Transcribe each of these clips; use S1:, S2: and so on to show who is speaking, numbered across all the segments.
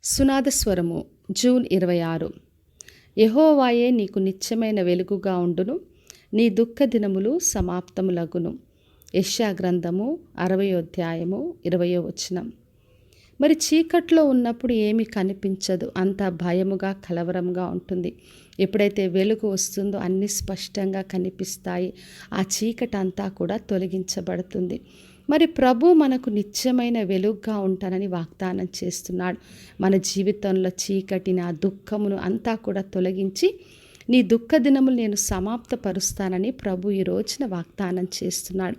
S1: సునాదస్వరము June 26. యెహోవాయే నీకు నిత్యమైన వెలుగుగా ఉండును, నీ దుఃఖ దినములు సమాప్తములగును. యెషయా గ్రంథము 60వ అధ్యాయము 20వ వచనం. మరి చీకట్లో ఉన్నప్పుడు ఏమీ కనిపించదు, అంతా భయముగా కలవరంగా ఉంటుంది. ఎప్పుడైతే వెలుగు వస్తుందో అన్నీ స్పష్టంగా కనిపిస్తాయి. ఆ చీకటి అంతా కూడా తొలగించబడుతుంది. మరి ప్రభు మనకు నిత్యమైన వెలుగుగా ఉంటానని వాగ్దానం చేస్తున్నాడు. మన జీవితంలో చీకటిని, ఆ దుఃఖమును అంతా కూడా తొలగించి నీ దుఃఖ దినములు నేను సమాప్తపరుస్తానని ప్రభు ఈ రోజున వాగ్దానం చేస్తున్నాడు.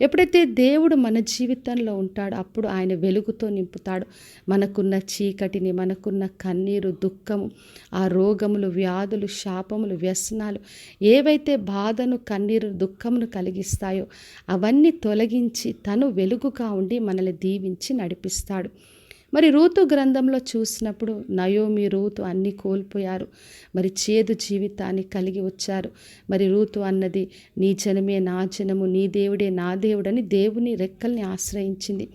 S1: ఎప్పుడైతే దేవుడు మన జీవితంలో ఉంటాడో అప్పుడు ఆయన వెలుగుతో నింపుతాడు. మనకున్న చీకటిని, మనకున్న కన్నీరు, దుఃఖము, ఆ రోగములు, వ్యాధులు, శాపములు, వ్యసనాలు ఏవైతే బాధను, కన్నీరు, దుఃఖమును కలిగిస్తాయో అవన్నీ తొలగించి తను వెలుగుగా ఉండి మనల్ని దీవించి నడిపిస్తాడు. మరి రూతు గ్రంథంలో చూసినప్పుడు నయోమి, రూతు అన్నీ కోల్పోయారు. మరి చేదు జీవితాన్ని కలిగి వచ్చారు. మరి రూతు అన్నది నీ జనమే నా జనము, నీ దేవుడే నా దేవుడని దేవుని రెక్కల్ని ఆశ్రయించింది.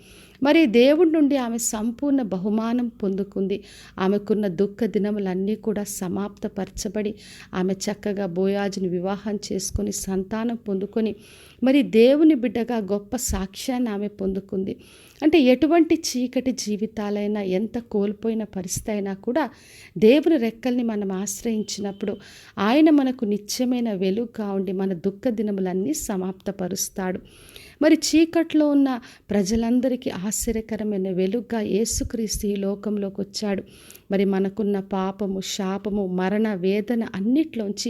S1: మరి దేవుడి నుండి ఆమె సంపూర్ణ బహుమానం పొందుకుంది. ఆమెకున్న దుఃఖ దినములన్నీ కూడా సమాప్తపరచబడి ఆమె చక్కగా బోయాజుని వివాహం చేసుకొని సంతానం పొందుకొని మరి దేవుని బిడ్డగా గొప్ప సాక్ష్యాన్ని ఆమె పొందుకుంది. అంటే ఎటువంటి చీకటి జీవితాలైనా, ఎంత కోల్పోయిన పరిస్థితి అయినా కూడా దేవుని రెక్కల్ని మనం ఆశ్రయించినప్పుడు ఆయన మనకు నిత్యమైన వెలుగుగా ఉండి మన దుఃఖ దినములన్నీ సమాప్తపరుస్తాడు. మరి చీకట్లో ఉన్న ప్రజలందరికీ ఆశ్చర్యకరమైన వెలుగుగా యేసుక్రీస్తు ఈ లోకంలోకి వచ్చాడు. మరి మనకున్న పాపము, శాపము, మరణ, వేదన అన్నిట్లోంచి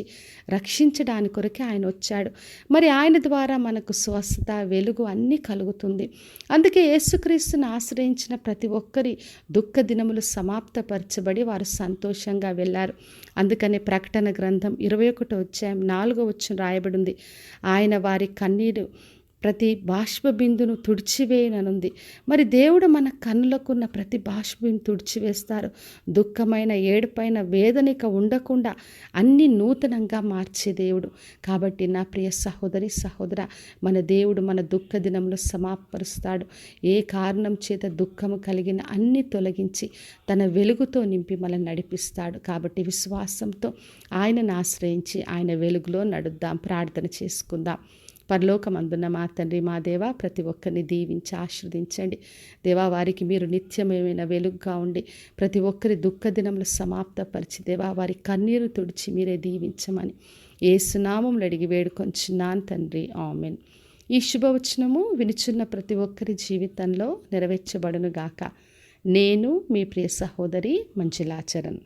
S1: రక్షించడానికి కొరకే ఆయన వచ్చాడు. మరి ఆయన ద్వారా మనకు స్వస్థత, వెలుగు అన్నీ కలుగుతుంది. అందుకే యేసుక్రీస్తుని ఆశ్రయించిన ప్రతి ఒక్కరి దుఃఖ దినములు సమాప్తపరచబడి వారు సంతోషంగా వెళ్ళారు. అందుకనే ప్రకటన గ్రంథం 21వ అధ్యాయం 4వ వచనం రాయబడింది, ఆయన వారి కన్నీరు ప్రతి బాష్ప బిందును తుడిచివేయనుంది. మరి దేవుడు మన కన్నులకున్న ప్రతి బాష్ప బిందు తుడిచివేస్తారు. దుఃఖమైన, ఏడుపైన, వేదనిక ఉండకుండా అన్ని నూతనంగా మార్చే దేవుడు. కాబట్టి నా ప్రియ సహోదరి, సహోదర, మన దేవుడు మన దుఃఖ దినంలో సమాపరుస్తాడు. ఏ కారణం చేత దుఃఖము కలిగిన అన్ని తొలగించి తన వెలుగుతో నింపి మనల్ని నడిపిస్తాడు. కాబట్టి విశ్వాసంతో ఆయనను ఆశ్రయించి ఆయన వెలుగులో నడుద్దాం. ప్రార్థన చేసుకుందాం. పరలోకమందున్న మా తండ్రి, మా దేవా, ప్రతి ఒక్కరిని దీవించి ఆశీర్వదించండి. దేవా, వారికి మీరు నిత్యమైన వెలుగుగా ఉండి ప్రతి ఒక్కరి దుఃఖ దినములు సమాప్తపరిచి దేవా వారి కన్నీరు తుడిచి మీరే దీవించమని యేసు నామములో అడిగి వేడుకొంచున్నాను తండ్రి, ఆమేన్. ఈ శుభవచనము వినుచున్న ప్రతి ఒక్కరి జీవితంలో నెరవేర్చబడును గాక. నేను మీ ప్రియ సహోదరి మంజులాచరణ్.